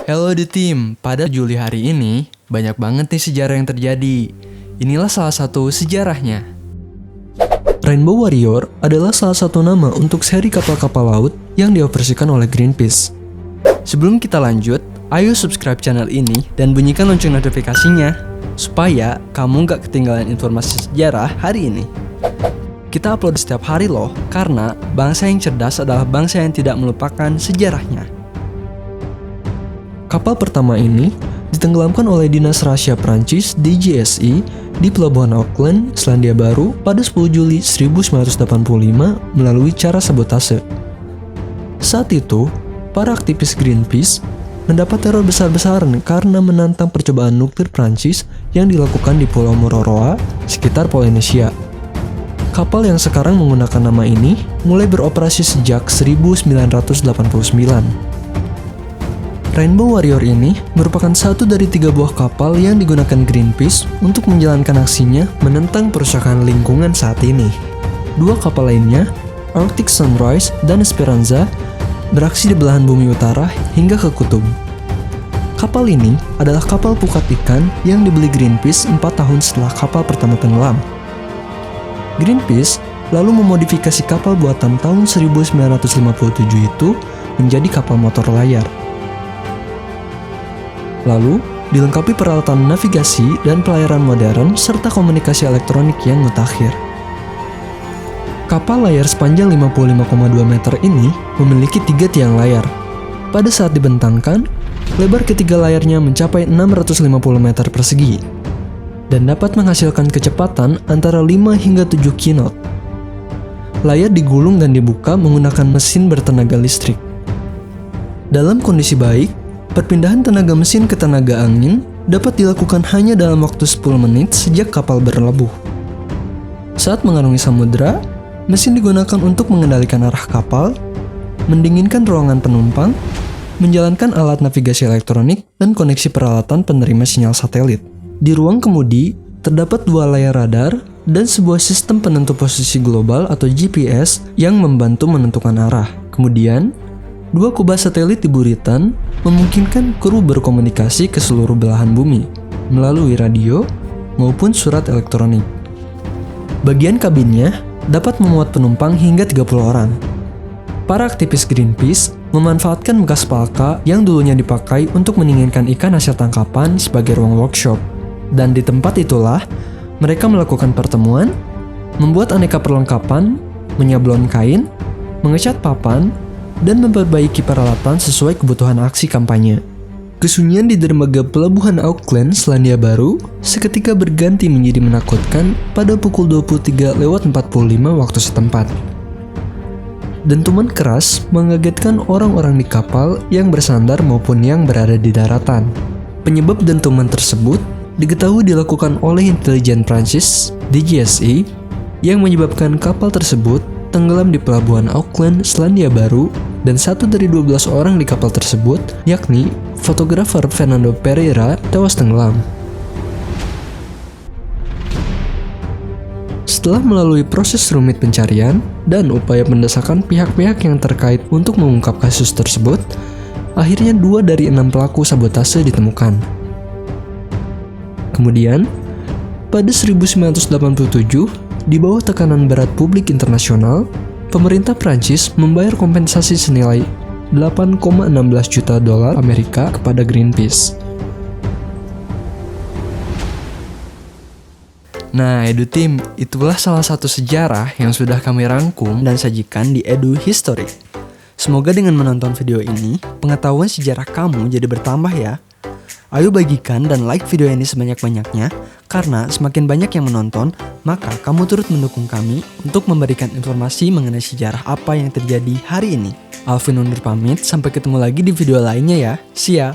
Hello The Team, pada Juli hari ini banyak banget nih sejarah yang terjadi. Inilah salah satu sejarahnya. Rainbow Warrior adalah salah satu nama untuk seri kapal-kapal laut yang dioperasikan oleh Greenpeace. Sebelum kita lanjut, ayo subscribe channel ini dan bunyikan lonceng notifikasinya supaya kamu gak ketinggalan informasi sejarah hari ini. Kita upload setiap hari loh, karena bangsa yang cerdas adalah bangsa yang tidak melupakan sejarahnya. Kapal pertama ini ditenggelamkan oleh Dinas Rahasia Prancis DGSI di Pelabuhan Auckland, Selandia Baru pada 10 Juli 1985 melalui cara sabotase. Saat itu, para aktivis Greenpeace mendapat teror besar-besaran karena menantang percobaan nuklir Prancis yang dilakukan di Pulau Mururoa, sekitar Polinesia. Kapal yang sekarang menggunakan nama ini mulai beroperasi sejak 1989. Rainbow Warrior ini merupakan satu dari 3 buah kapal yang digunakan Greenpeace untuk menjalankan aksinya menentang perusahaan lingkungan saat ini. 2 kapal lainnya, Arctic Sunrise dan Esperanza, beraksi di belahan bumi utara hingga ke kutub. Kapal ini adalah kapal pukat ikan yang dibeli Greenpeace 4 tahun setelah kapal pertama tenggelam. Greenpeace lalu memodifikasi kapal buatan tahun 1957 itu menjadi kapal motor layar. Lalu, dilengkapi peralatan navigasi dan pelayaran modern serta komunikasi elektronik yang mutakhir. Kapal layar sepanjang 55,2 meter ini memiliki 3 tiang layar. Pada saat dibentangkan, lebar ketiga layarnya mencapai 650 meter persegi dan dapat menghasilkan kecepatan antara 5 hingga 7 knot. Layar digulung dan dibuka menggunakan mesin bertenaga listrik. Dalam kondisi baik, perpindahan tenaga mesin ke tenaga angin dapat dilakukan hanya dalam waktu 10 menit sejak kapal berlabuh. Saat mengarungi samudera, mesin digunakan untuk mengendalikan arah kapal, mendinginkan ruangan penumpang, menjalankan alat navigasi elektronik, dan koneksi peralatan penerima sinyal satelit. Di ruang kemudi, terdapat 2 layar radar dan sebuah sistem penentu posisi global atau GPS yang membantu menentukan arah. Kemudian, 2 kubah satelit di buritan memungkinkan kru berkomunikasi ke seluruh belahan bumi melalui radio maupun surat elektronik. Bagian kabinnya dapat memuat penumpang hingga 30 orang. Para aktivis Greenpeace memanfaatkan bekas palka yang dulunya dipakai untuk mendinginkan ikan hasil tangkapan sebagai ruang workshop. Dan di tempat itulah mereka melakukan pertemuan, membuat aneka perlengkapan, menyablon kain, mengecat papan, dan memperbaiki peralatan sesuai kebutuhan aksi kampanye. Kesunyian di dermaga Pelabuhan Auckland, Selandia Baru, seketika berganti menjadi menakutkan pada pukul 23:45 waktu setempat. Dentuman keras mengagetkan orang-orang di kapal yang bersandar maupun yang berada di daratan. Penyebab dentuman tersebut diketahui dilakukan oleh intelijen Prancis, DGSI, yang menyebabkan kapal tersebut tenggelam di Pelabuhan Auckland, Selandia Baru, dan 1 dari 12 orang di kapal tersebut, yakni fotografer Fernando Pereira, tewas tenggelam. Setelah melalui proses rumit pencarian dan upaya mendesakan pihak-pihak yang terkait untuk mengungkap kasus tersebut, akhirnya 2 dari 6 pelaku sabotase ditemukan. Kemudian, pada 1987, di bawah tekanan berat publik internasional, pemerintah Prancis membayar kompensasi senilai 8,16 juta dolar Amerika kepada Greenpeace. Nah, Edu Team, itulah salah satu sejarah yang sudah kami rangkum dan sajikan di Edu History. Semoga dengan menonton video ini, pengetahuan sejarah kamu jadi bertambah ya. Ayo bagikan dan like video ini sebanyak-banyaknya, karena semakin banyak yang menonton, maka kamu turut mendukung kami untuk memberikan informasi mengenai sejarah apa yang terjadi hari ini. Alvin undur pamit, sampai ketemu lagi di video lainnya ya. See ya!